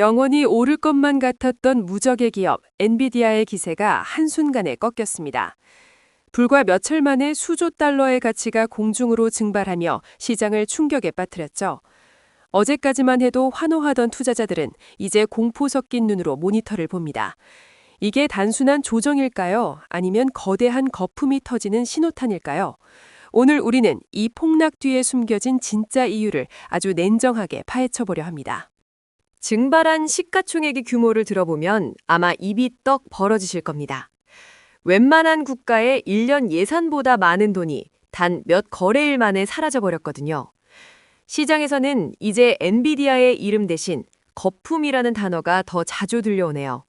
영원히 오를 것만 같았던 무적의 기업 엔비디아의 기세가 한순간에 꺾였습니다. 불과 며칠 만에 수조 달러의 가치가 공중으로 증발하며 시장을 충격에 빠뜨렸죠. 어제까지만 해도 환호하던 투자자들은 이제 공포 섞인 눈으로 모니터를 봅니다. 이게 단순한 조정일까요? 아니면 거대한 거품이 터지는 신호탄일까요? 오늘 우리는 이 폭락 뒤에 숨겨진 진짜 이유를 아주 냉정하게 파헤쳐보려 합니다. 증발한 시가총액의 규모를 들어보면 아마 입이 떡 벌어지실 겁니다. 웬만한 국가의 1년 예산보다 많은 돈이 단 몇 거래일 만에 사라져버렸거든요. 시장에서는 이제 엔비디아의 이름 대신 거품이라는 단어가 더 자주 들려오네요.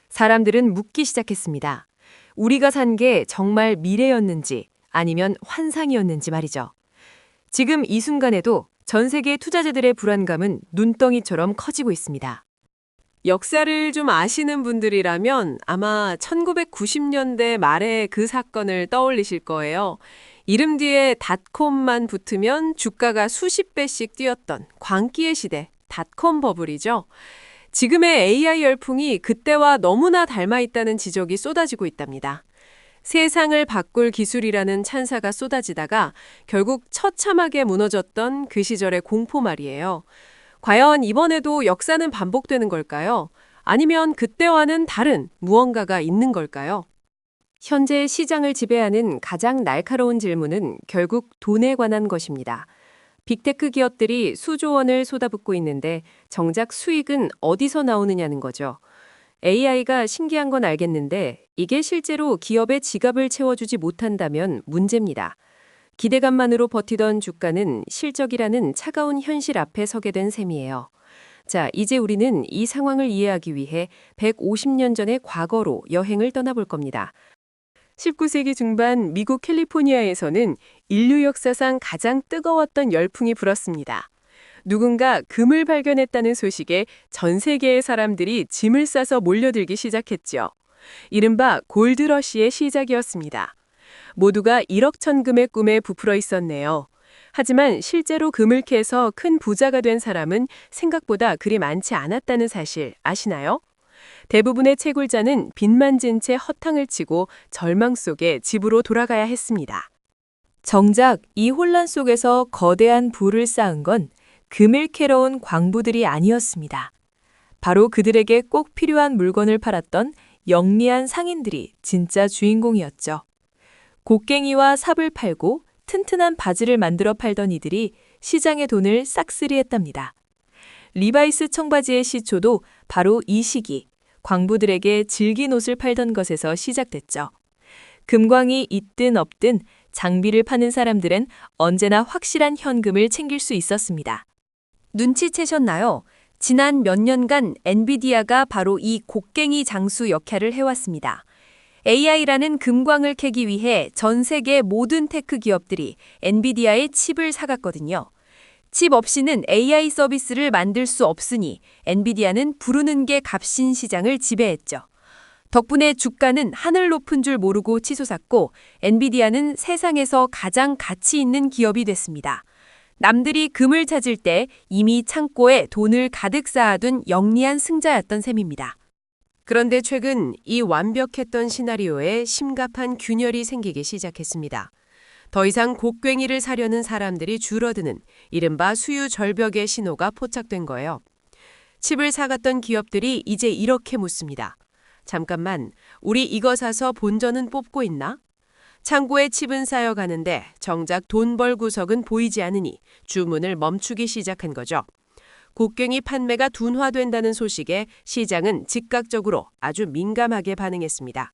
사람들은 묻기 시작했습니다. 우리가 산 게 정말 미래였는지 아니면 환상이었는지 말이죠. 지금 이 순간에도 전 세계 투자자들의 불안감은 눈덩이처럼 커지고 있습니다. 역사를 좀 아시는 분들이라면 아마 1990년대 말에 그 사건을 떠올리실 거예요. 이름 뒤에 닷컴만 붙으면 주가가 수십 배씩 뛰었던 광기의 시대, 닷컴 버블이죠. 지금의 AI 열풍이 그때와 너무나 닮아 있다는 지적이 쏟아지고 있답니다. 세상을 바꿀 기술이라는 찬사가 쏟아지다가 결국 처참하게 무너졌던 그 시절의 공포 말이에요. 과연 이번에도 역사는 반복되는 걸까요? 아니면 그때와는 다른 무언가가 있는 걸까요? 현재 시장을 지배하는 가장 날카로운 질문은 결국 돈에 관한 것입니다. 빅테크 기업들이 수조 원을 쏟아붓고 있는데 정작 수익은 어디서 나오느냐는 거죠. AI가 신기한 건 알겠는데 이게 실제로 기업의 지갑을 채워주지 못한다면 문제입니다. 기대감만으로 버티던 주가는 실적이라는 차가운 현실 앞에 서게 된 셈이에요. 자, 이제 우리는 이 상황을 이해하기 위해 150년 전의 과거로 여행을 떠나볼 겁니다. 19세기 중반 미국 캘리포니아에서는 인류 역사상 가장 뜨거웠던 열풍이 불었습니다. 누군가 금을 발견했다는 소식에 전 세계의 사람들이 짐을 싸서 몰려들기 시작했죠. 이른바 골드러시의 시작이었습니다. 모두가 1억 천금의 꿈에 부풀어 있었네요. 하지만 실제로 금을 캐서 큰 부자가 된 사람은 생각보다 그리 많지 않았다는 사실 아시나요? 대부분의 채굴자는 빚만 진 채 허탕을 치고 절망 속에 집으로 돌아가야 했습니다. 정작 이 혼란 속에서 거대한 부를 쌓은 건 금을 캐러 온 광부들이 아니었습니다. 바로 그들에게 꼭 필요한 물건을 팔았던 영리한 상인들이 진짜 주인공이었죠. 곡괭이와 삽을 팔고 튼튼한 바지를 만들어 팔던 이들이 시장의 돈을 싹쓸이했답니다. 리바이스 청바지의 시초도 바로 이 시기 광부들에게 질긴 옷을 팔던 것에서 시작됐죠. 금광이 있든 없든 장비를 파는 사람들은 언제나 확실한 현금을 챙길 수 있었습니다. 눈치채셨나요? 지난 몇 년간 엔비디아가 바로 이 곡괭이 장수 역할을 해왔습니다. AI라는 금광을 캐기 위해 전 세계 모든 테크 기업들이 엔비디아의 칩을 사갔거든요. 칩 없이는 AI 서비스를 만들 수 없으니 엔비디아는 부르는 게 값인 시장을 지배했죠. 덕분에 주가는 하늘 높은 줄 모르고 치솟았고 엔비디아는 세상에서 가장 가치 있는 기업이 됐습니다. 남들이 금을 찾을 때 이미 창고에 돈을 가득 쌓아둔 영리한 승자였던 셈입니다. 그런데 최근 이 완벽했던 시나리오에 심각한 균열이 생기기 시작했습니다. 더 이상 곡괭이를 사려는 사람들이 줄어드는 이른바 수요 절벽의 신호가 포착된 거예요. 칩을 사갔던 기업들이 이제 이렇게 묻습니다. 잠깐만, 우리 이거 사서 본전은 뽑고 있나? 창고에 칩은 쌓여가는데 정작 돈 벌 구석은 보이지 않으니 주문을 멈추기 시작한 거죠. 곡괭이 판매가 둔화된다는 소식에 시장은 즉각적으로 아주 민감하게 반응했습니다.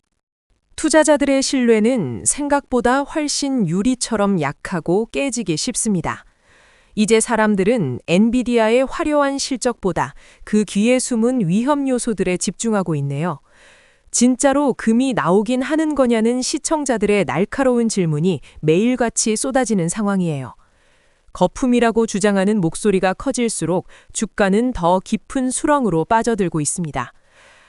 투자자들의 신뢰는 생각보다 훨씬 유리처럼 약하고 깨지기 쉽습니다. 이제 사람들은 엔비디아의 화려한 실적보다 그 귀에 숨은 위험 요소들에 집중하고 있네요. 진짜로 금이 나오긴 하는 거냐는 시청자들의 날카로운 질문이 매일같이 쏟아지는 상황이에요. 거품이라고 주장하는 목소리가 커질수록 주가는 더 깊은 수렁으로 빠져들고 있습니다.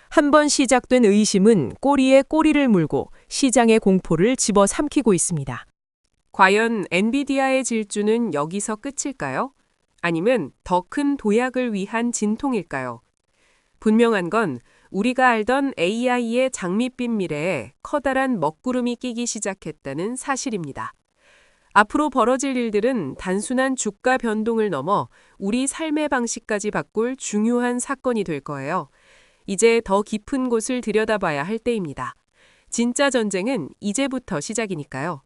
한번 시작된 의심은 꼬리에 꼬리를 물고 시장의 공포를 집어삼키고 있습니다. 과연 엔비디아의 질주는 여기서 끝일까요? 아니면 더 큰 도약을 위한 진통일까요? 분명한 건 우리가 알던 AI의 장밋빛 미래에 커다란 먹구름이 끼기 시작했다는 사실입니다. 앞으로 벌어질 일들은 단순한 주가 변동을 넘어 우리 삶의 방식까지 바꿀 중요한 사건이 될 거예요. 이제 더 깊은 곳을 들여다봐야 할 때입니다. 진짜 전쟁은 이제부터 시작이니까요.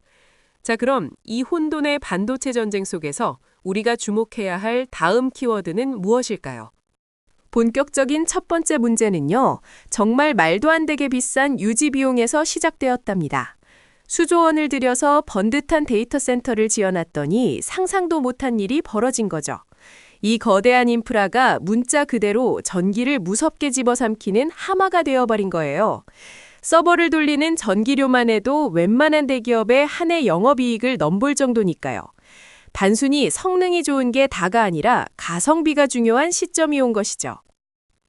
자, 그럼 이 혼돈의 반도체 전쟁 속에서 우리가 주목해야 할 다음 키워드는 무엇일까요? 본격적인 첫 번째 문제는요, 정말 말도 안 되게 비싼 유지 비용에서 시작되었답니다. 수조 원을 들여서 번듯한 데이터 센터를 지어놨더니 상상도 못한 일이 벌어진 거죠. 이 거대한 인프라가 문자 그대로 전기를 무섭게 집어삼키는 하마가 되어버린 거예요. 서버를 돌리는 전기료만 해도 웬만한 대기업의 한 해 영업이익을 넘볼 정도니까요. 단순히 성능이 좋은 게 다가 아니라 가성비가 중요한 시점이 온 것이죠.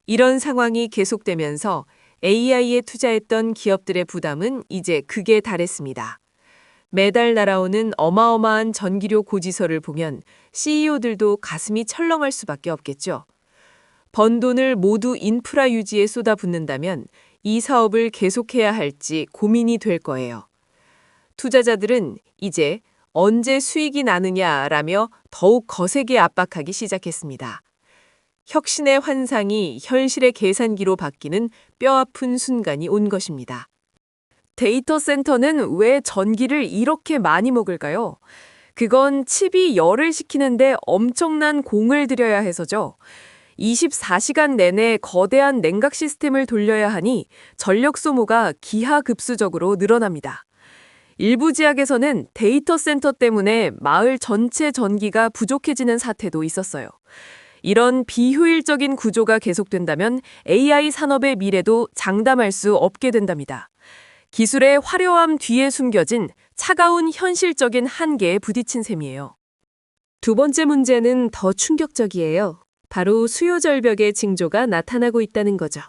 이런 상황이 계속되면서 AI에 투자했던 기업들의 부담은 이제 극에 달했습니다. 매달 날아오는 어마어마한 전기료 고지서를 보면 CEO들도 가슴이 철렁할 수밖에 없겠죠. 번 돈을 모두 인프라 유지에 쏟아붓는다면 이 사업을 계속해야 할지 고민이 될 거예요. 투자자들은 이제 언제 수익이 나느냐라며 더욱 거세게 압박하기 시작했습니다. 혁신의 환상이 현실의 계산기로 바뀌는 뼈아픈 순간이 온 것입니다. 데이터 센터는 왜 전기를 이렇게 많이 먹을까요? 그건 칩이 열을 식히는데 엄청난 공을 들여야 해서죠. 24시간 내내 거대한 냉각 시스템을 돌려야 하니 전력 소모가 기하급수적으로 늘어납니다. 일부 지역에서는 데이터 센터 때문에 마을 전체 전기가 부족해지는 사태도 있었어요. 이런 비효율적인 구조가 계속된다면 AI 산업의 미래도 장담할 수 없게 된답니다. 기술의 화려함 뒤에 숨겨진 차가운 현실적인 한계에 부딪힌 셈이에요. 두 번째 문제는 더 충격적이에요. 바로 수요 절벽의 징조가 나타나고 있다는 거죠.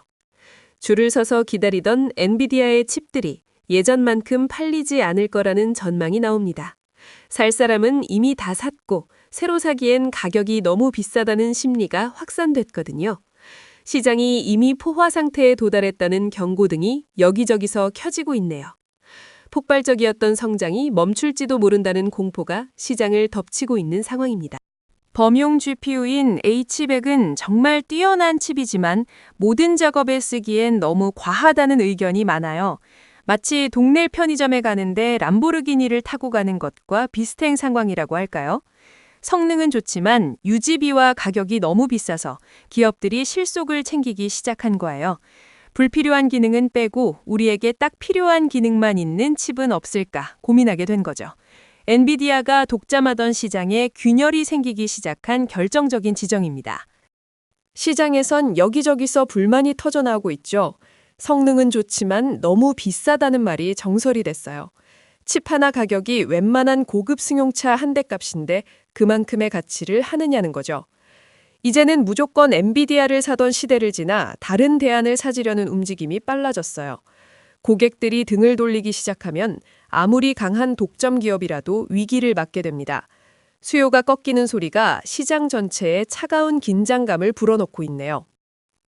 줄을 서서 기다리던 엔비디아의 칩들이 예전만큼 팔리지 않을 거라는 전망이 나옵니다. 살 사람은 이미 다 샀고 새로 사기엔 가격이 너무 비싸다는 심리가 확산됐거든요. 시장이 이미 포화 상태에 도달했다는 경고등이 여기저기서 켜지고 있네요. 폭발적이었던 성장이 멈출지도 모른다는 공포가 시장을 덮치고 있는 상황입니다. 범용 GPU인 H100은 정말 뛰어난 칩이지만 모든 작업에 쓰기엔 너무 과하다는 의견이 많아요. 마치 동네 편의점에 가는데 람보르기니를 타고 가는 것과 비슷한 상황이라고 할까요? 성능은 좋지만 유지비와 가격이 너무 비싸서 기업들이 실속을 챙기기 시작한 거예요. 불필요한 기능은 빼고 우리에게 딱 필요한 기능만 있는 칩은 없을까 고민하게 된 거죠. 엔비디아가 독점하던 시장에 균열이 생기기 시작한 결정적인 지점입니다. 시장에선 여기저기서 불만이 터져나오고 있죠. 성능은 좋지만 너무 비싸다는 말이 정설이 됐어요. 칩 하나 가격이 웬만한 고급 승용차 한 대 값인데 그만큼의 가치를 하느냐는 거죠. 이제는 무조건 엔비디아를 사던 시대를 지나 다른 대안을 찾으려는 움직임이 빨라졌어요. 고객들이 등을 돌리기 시작하면 아무리 강한 독점 기업이라도 위기를 맞게 됩니다. 수요가 꺾이는 소리가 시장 전체에 차가운 긴장감을 불어넣고 있네요.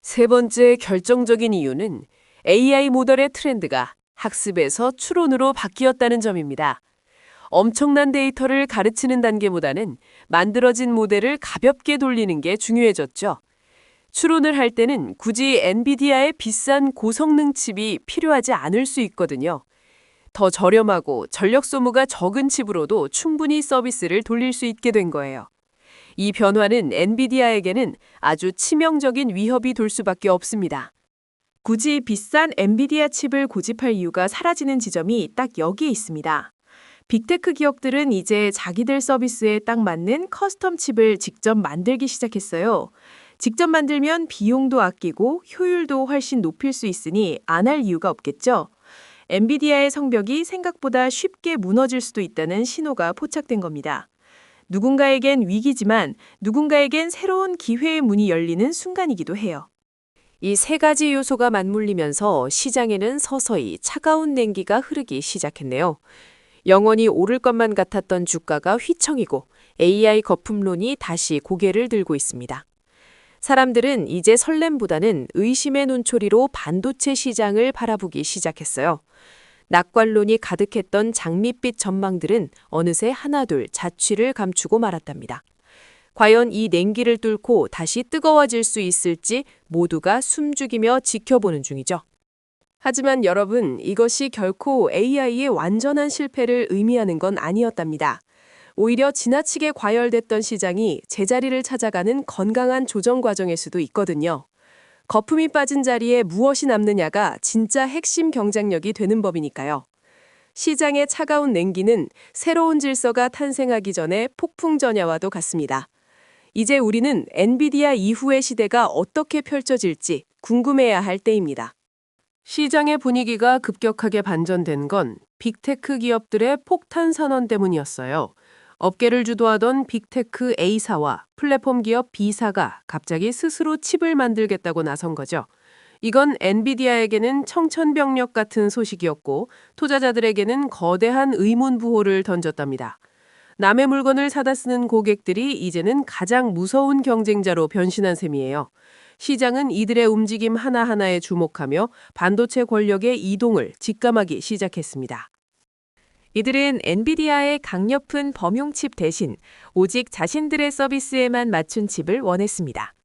세 번째 결정적인 이유는 AI 모델의 트렌드가 학습에서 추론으로 바뀌었다는 점입니다. 엄청난 데이터를 가르치는 단계보다는 만들어진 모델을 가볍게 돌리는 게 중요해졌죠. 추론을 할 때는 굳이 엔비디아의 비싼 고성능 칩이 필요하지 않을 수 있거든요. 더 저렴하고 전력 소모가 적은 칩으로도 충분히 서비스를 돌릴 수 있게 된 거예요. 이 변화는 엔비디아에게는 아주 치명적인 위협이 될 수밖에 없습니다. 굳이 비싼 엔비디아 칩을 고집할 이유가 사라지는 지점이 딱 여기에 있습니다. 빅테크 기업들은 이제 자기들 서비스에 딱 맞는 커스텀 칩을 직접 만들기 시작했어요. 직접 만들면 비용도 아끼고 효율도 훨씬 높일 수 있으니 안 할 이유가 없겠죠. 엔비디아의 성벽이 생각보다 쉽게 무너질 수도 있다는 신호가 포착된 겁니다. 누군가에겐 위기지만 누군가에겐 새로운 기회의 문이 열리는 순간이기도 해요. 이 세 가지 요소가 맞물리면서 시장에는 서서히 차가운 냉기가 흐르기 시작했네요. 영원히 오를 것만 같았던 주가가 휘청이고 AI 거품론이 다시 고개를 들고 있습니다. 사람들은 이제 설렘보다는 의심의 눈초리로 반도체 시장을 바라보기 시작했어요. 낙관론이 가득했던 장밋빛 전망들은 어느새 하나둘 자취를 감추고 말았답니다. 과연 이 냉기를 뚫고 다시 뜨거워질 수 있을지 모두가 숨죽이며 지켜보는 중이죠. 하지만 여러분, 이것이 결코 AI의 완전한 실패를 의미하는 건 아니었답니다. 오히려 지나치게 과열됐던 시장이 제자리를 찾아가는 건강한 조정 과정일 수도 있거든요. 거품이 빠진 자리에 무엇이 남느냐가 진짜 핵심 경쟁력이 되는 법이니까요. 시장의 차가운 냉기는 새로운 질서가 탄생하기 전에 폭풍 전야와도 같습니다. 이제 우리는 엔비디아 이후의 시대가 어떻게 펼쳐질지 궁금해야 할 때입니다. 시장의 분위기가 급격하게 반전된 건 빅테크 기업들의 폭탄 선언 때문이었어요. 업계를 주도하던 빅테크 A사와 플랫폼 기업 B사가 갑자기 스스로 칩을 만들겠다고 나선 거죠. 이건 엔비디아에게는 청천벽력 같은 소식이었고 투자자들에게는 거대한 의문부호를 던졌답니다. 남의 물건을 사다 쓰는 고객들이 이제는 가장 무서운 경쟁자로 변신한 셈이에요. 시장은 이들의 움직임 하나하나에 주목하며 반도체 권력의 이동을 직감하기 시작했습니다. 이들은 엔비디아의 강력한 범용칩 대신 오직 자신들의 서비스에만 맞춘 칩을 원했습니다.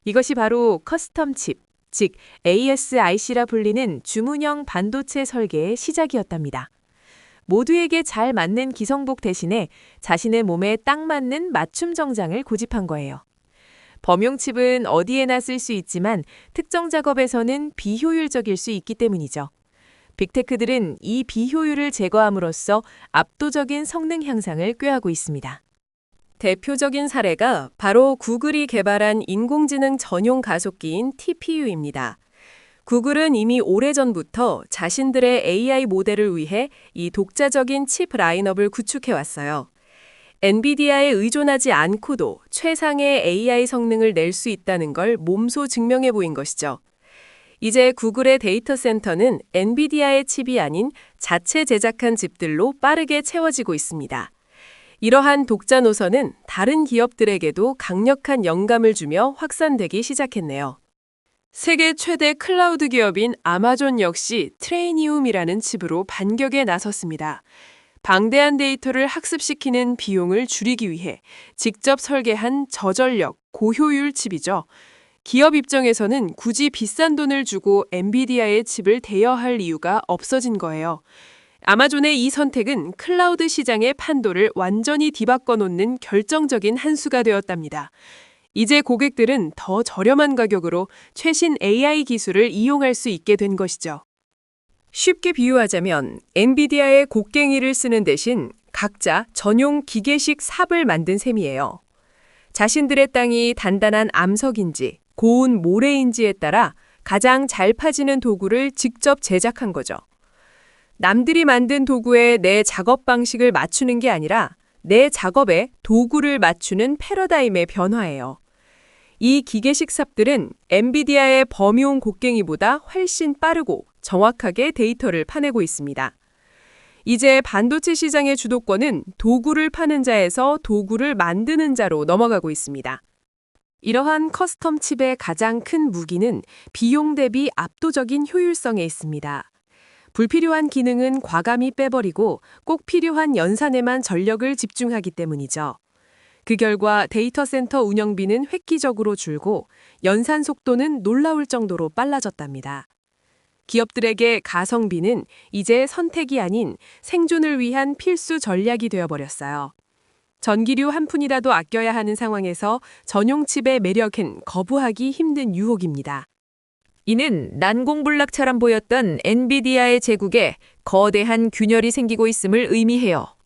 이것이 바로 커스텀 칩, 즉 ASIC라 불리는 주문형 반도체 설계의 시작이었답니다. 모두에게 잘 맞는 기성복 대신에 자신의 몸에 딱 맞는 맞춤 정장을 고집한 거예요. 범용칩은 어디에나 쓸 수 있지만 특정 작업에서는 비효율적일 수 있기 때문이죠. 빅테크들은 이 비효율을 제거함으로써 압도적인 성능 향상을 꾀하고 있습니다. 대표적인 사례가 바로 구글이 개발한 인공지능 전용 가속기인 TPU입니다. 구글은 이미 오래전부터 자신들의 AI 모델을 위해 이 독자적인 칩 라인업을 구축해왔어요. 엔비디아에 의존하지 않고도 최상의 AI 성능을 낼 수 있다는 걸 몸소 증명해 보인 것이죠. 이제 구글의 데이터 센터는 엔비디아의 칩이 아닌 자체 제작한 칩들로 빠르게 채워지고 있습니다. 이러한 독자 노선은 다른 기업들에게도 강력한 영감을 주며 확산되기 시작했네요. 세계 최대 클라우드 기업인 아마존 역시 트레이니움이라는 칩으로 반격에 나섰습니다. 방대한 데이터를 학습시키는 비용을 줄이기 위해 직접 설계한 저전력, 고효율 칩이죠. 기업 입장에서는 굳이 비싼 돈을 주고 엔비디아의 칩을 대여할 이유가 없어진 거예요. 아마존의 이 선택은 클라우드 시장의 판도를 완전히 뒤바꿔 놓는 결정적인 한 수가 되었답니다. 이제 고객들은 더 저렴한 가격으로 최신 AI 기술을 이용할 수 있게 된 것이죠. 쉽게 비유하자면 엔비디아의 곡괭이를 쓰는 대신 각자 전용 기계식 삽을 만든 셈이에요. 자신들의 땅이 단단한 암석인지 고운 모래인지에 따라 가장 잘 파지는 도구를 직접 제작한 거죠. 남들이 만든 도구에 내 작업 방식을 맞추는 게 아니라 내 작업에 도구를 맞추는 패러다임의 변화예요. 이 기계식 삽들은 엔비디아의 범용 곡괭이보다 훨씬 빠르고 정확하게 데이터를 파내고 있습니다. 이제 반도체 시장의 주도권은 도구를 파는 자에서 도구를 만드는 자로 넘어가고 있습니다. 이러한 커스텀 칩의 가장 큰 무기는 비용 대비 압도적인 효율성에 있습니다. 불필요한 기능은 과감히 빼버리고 꼭 필요한 연산에만 전력을 집중하기 때문이죠. 그 결과 데이터 센터 운영비는 획기적으로 줄고 연산 속도는 놀라울 정도로 빨라졌답니다. 기업들에게 가성비는 이제 선택이 아닌 생존을 위한 필수 전략이 되어버렸어요. 전기료 한 푼이라도 아껴야 하는 상황에서 전용 칩의 매력은 거부하기 힘든 유혹입니다. 이는 난공불락처럼 보였던 엔비디아의 제국에 거대한 균열이 생기고 있음을 의미해요.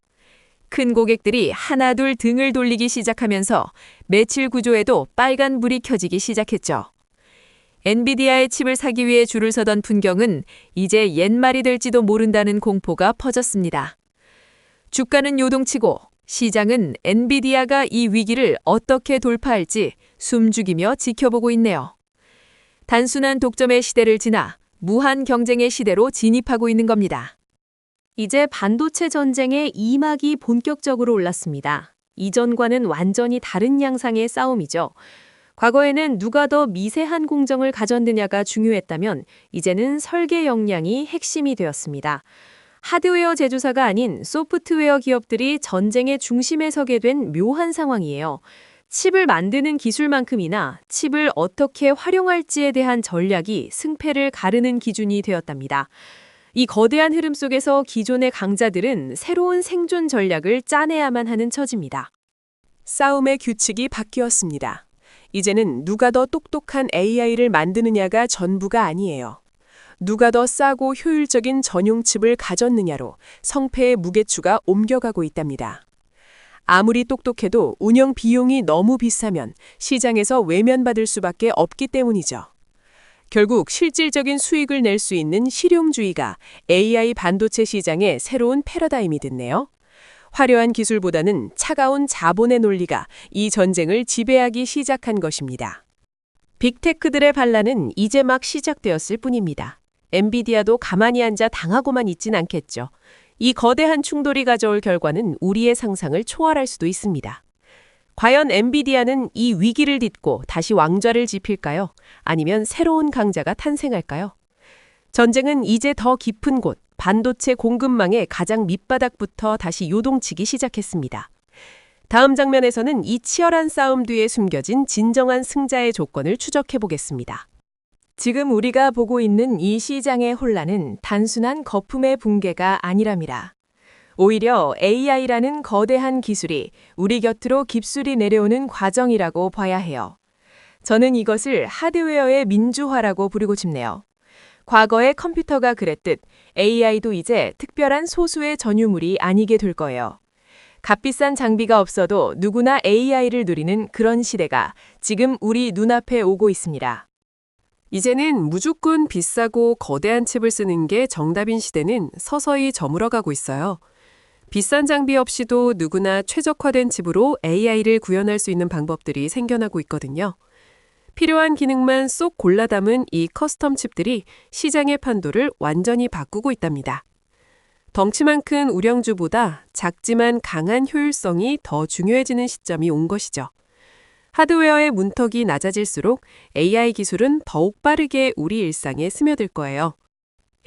큰 고객들이 하나둘 등을 돌리기 시작하면서 매출 구조에도 빨간 불이 켜지기 시작했죠. 엔비디아의 칩을 사기 위해 줄을 서던 풍경은 이제 옛말이 될지도 모른다는 공포가 퍼졌습니다. 주가는 요동치고 시장은 엔비디아가 이 위기를 어떻게 돌파할지 숨죽이며 지켜보고 있네요. 단순한 독점의 시대를 지나 무한 경쟁의 시대로 진입하고 있는 겁니다. 이제 반도체 전쟁의 2막이 본격적으로 올랐습니다. 이전과는 완전히 다른 양상의 싸움이죠. 과거에는 누가 더 미세한 공정을 가졌느냐가 중요했다면 이제는 설계 역량이 핵심이 되었습니다. 하드웨어 제조사가 아닌 소프트웨어 기업들이 전쟁의 중심에 서게 된 묘한 상황이에요. 칩을 만드는 기술만큼이나 칩을 어떻게 활용할지에 대한 전략이 승패를 가르는 기준이 되었답니다. 이 거대한 흐름 속에서 기존의 강자들은 새로운 생존 전략을 짜내야만 하는 처지입니다. 싸움의 규칙이 바뀌었습니다. 이제는 누가 더 똑똑한 AI를 만드느냐가 전부가 아니에요. 누가 더 싸고 효율적인 전용 칩을 가졌느냐로 성패의 무게추가 옮겨가고 있답니다. 아무리 똑똑해도 운영 비용이 너무 비싸면 시장에서 외면받을 수밖에 없기 때문이죠. 결국 실질적인 수익을 낼 수 있는 실용주의가 AI 반도체 시장의 새로운 패러다임이 됐네요. 화려한 기술보다는 차가운 자본의 논리가 이 전쟁을 지배하기 시작한 것입니다. 빅테크들의 반란은 이제 막 시작되었을 뿐입니다. 엔비디아도 가만히 앉아 당하고만 있진 않겠죠. 이 거대한 충돌이 가져올 결과는 우리의 상상을 초월할 수도 있습니다. 과연 엔비디아는 이 위기를 딛고 다시 왕좌를 지필까요? 아니면 새로운 강자가 탄생할까요? 전쟁은 이제 더 깊은 곳, 반도체 공급망의 가장 밑바닥부터 다시 요동치기 시작했습니다. 다음 장면에서는 이 치열한 싸움 뒤에 숨겨진 진정한 승자의 조건을 추적해 보겠습니다. 지금 우리가 보고 있는 이 시장의 혼란은 단순한 거품의 붕괴가 아니랍니다. 오히려 AI라는 거대한 기술이 우리 곁으로 깊숙이 내려오는 과정이라고 봐야 해요. 저는 이것을 하드웨어의 민주화라고 부르고 싶네요. 과거의 컴퓨터가 그랬듯 AI도 이제 특별한 소수의 전유물이 아니게 될 거예요. 값비싼 장비가 없어도 누구나 AI를 누리는 그런 시대가 지금 우리 눈앞에 오고 있습니다. 이제는 무조건 비싸고 거대한 칩을 쓰는 게 정답인 시대는 서서히 저물어가고 있어요. 비싼 장비 없이도 누구나 최적화된 칩으로 AI를 구현할 수 있는 방법들이 생겨나고 있거든요. 필요한 기능만 쏙 골라 담은 이 커스텀 칩들이 시장의 판도를 완전히 바꾸고 있답니다. 덩치만 큰 우량주보다 작지만 강한 효율성이 더 중요해지는 시점이 온 것이죠. 하드웨어의 문턱이 낮아질수록 AI 기술은 더욱 빠르게 우리 일상에 스며들 거예요.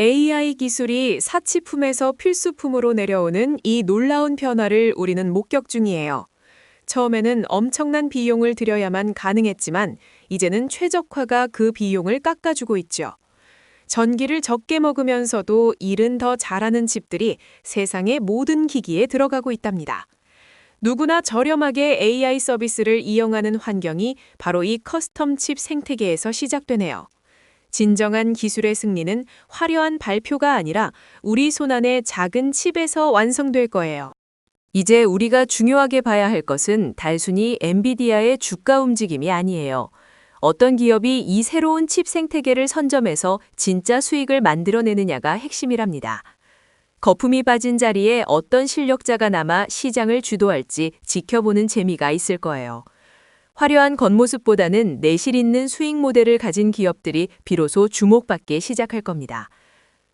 AI 기술이 사치품에서 필수품으로 내려오는 이 놀라운 변화를 우리는 목격 중이에요. 처음에는 엄청난 비용을 들여야만 가능했지만 이제는 최적화가 그 비용을 깎아주고 있죠. 전기를 적게 먹으면서도 일은 더 잘하는 칩들이 세상의 모든 기기에 들어가고 있답니다. 누구나 저렴하게 AI 서비스를 이용하는 환경이 바로 이 커스텀 칩 생태계에서 시작되네요. 진정한 기술의 승리는 화려한 발표가 아니라 우리 손안의 작은 칩에서 완성될 거예요. 이제 우리가 중요하게 봐야 할 것은 단순히 엔비디아의 주가 움직임이 아니에요. 어떤 기업이 이 새로운 칩 생태계를 선점해서 진짜 수익을 만들어내느냐가 핵심이랍니다. 거품이 빠진 자리에 어떤 실력자가 남아 시장을 주도할지 지켜보는 재미가 있을 거예요. 화려한 겉모습보다는 내실 있는 수익 모델을 가진 기업들이 비로소 주목받기 시작할 겁니다.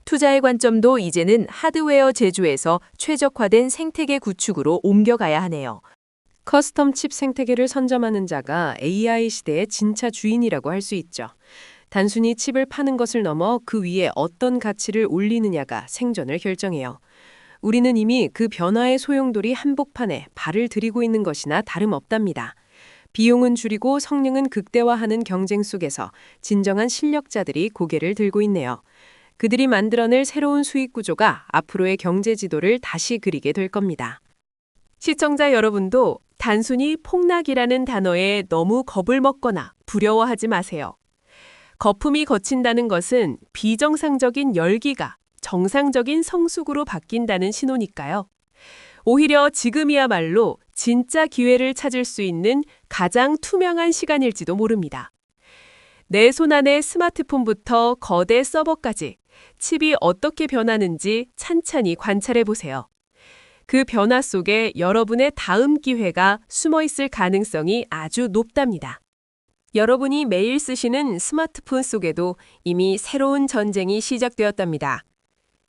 투자의 관점도 이제는 하드웨어 제조에서 최적화된 생태계 구축으로 옮겨가야 하네요. 커스텀 칩 생태계를 선점하는 자가 AI 시대의 진짜 주인이라고 할 수 있죠. 단순히 칩을 파는 것을 넘어 그 위에 어떤 가치를 올리느냐가 생존을 결정해요. 우리는 이미 그 변화의 소용돌이 한복판에 발을 들이고 있는 것이나 다름없답니다. 비용은 줄이고 성능은 극대화하는 경쟁 속에서 진정한 실력자들이 고개를 들고 있네요. 그들이 만들어낼 새로운 수익 구조가 앞으로의 경제 지도를 다시 그리게 될 겁니다. 시청자 여러분도 단순히 폭락이라는 단어에 너무 겁을 먹거나 두려워하지 마세요. 거품이 거친다는 것은 비정상적인 열기가 정상적인 성숙으로 바뀐다는 신호니까요. 오히려 지금이야말로 진짜 기회를 찾을 수 있는 가장 투명한 시간일지도 모릅니다. 내 손안의 스마트폰부터 거대 서버까지 칩이 어떻게 변하는지 찬찬히 관찰해 보세요. 그 변화 속에 여러분의 다음 기회가 숨어 있을 가능성이 아주 높답니다. 여러분이 매일 쓰시는 스마트폰 속에도 이미 새로운 전쟁이 시작되었답니다.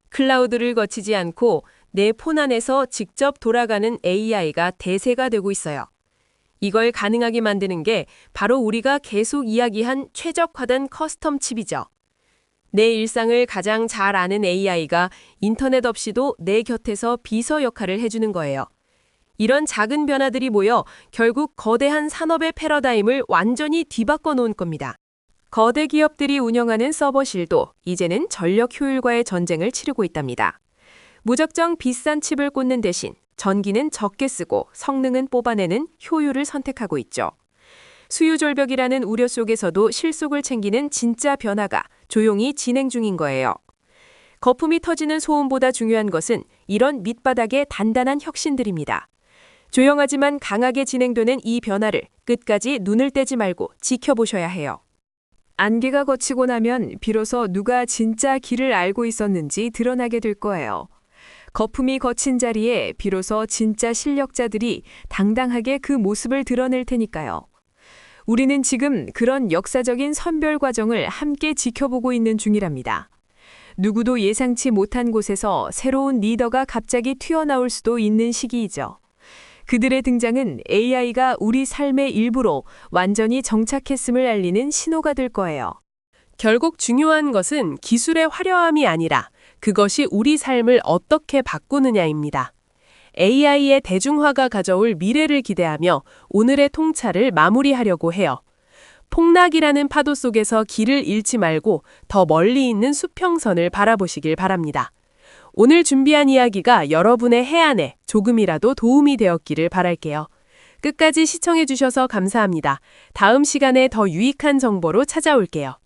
클라우드를 거치지 않고 내 폰 안에서 직접 돌아가는 AI가 대세가 되고 있어요. 이걸 가능하게 만드는 게 바로 우리가 계속 이야기한 최적화된 커스텀 칩이죠. 내 일상을 가장 잘 아는 AI가 인터넷 없이도 내 곁에서 비서 역할을 해주는 거예요. 이런 작은 변화들이 모여 결국 거대한 산업의 패러다임을 완전히 뒤바꿔 놓은 겁니다. 거대 기업들이 운영하는 서버실도 이제는 전력 효율과의 전쟁을 치르고 있답니다. 무작정 비싼 칩을 꽂는 대신 전기는 적게 쓰고 성능은 뽑아내는 효율을 선택하고 있죠. 수유절벽이라는 우려 속에서도 실속을 챙기는 진짜 변화가 조용히 진행 중인 거예요. 거품이 터지는 소음보다 중요한 것은 이런 밑바닥의 단단한 혁신들입니다. 조용하지만 강하게 진행되는 이 변화를 끝까지 눈을 떼지 말고 지켜보셔야 해요. 안개가 걷히고 나면 비로소 누가 진짜 길을 알고 있었는지 드러나게 될 거예요. 거품이 거친 자리에 비로소 진짜 실력자들이 당당하게 그 모습을 드러낼 테니까요. 우리는 지금 그런 역사적인 선별 과정을 함께 지켜보고 있는 중이랍니다. 누구도 예상치 못한 곳에서 새로운 리더가 갑자기 튀어나올 수도 있는 시기이죠. 그들의 등장은 AI가 우리 삶의 일부로 완전히 정착했음을 알리는 신호가 될 거예요. 결국 중요한 것은 기술의 화려함이 아니라 그것이 우리 삶을 어떻게 바꾸느냐입니다. AI의 대중화가 가져올 미래를 기대하며 오늘의 통찰을 마무리하려고 해요. 폭락이라는 파도 속에서 길을 잃지 말고 더 멀리 있는 수평선을 바라보시길 바랍니다. 오늘 준비한 이야기가 여러분의 해안에 조금이라도 도움이 되었기를 바랄게요. 끝까지 시청해 주셔서 감사합니다. 다음 시간에 더 유익한 정보로 찾아올게요.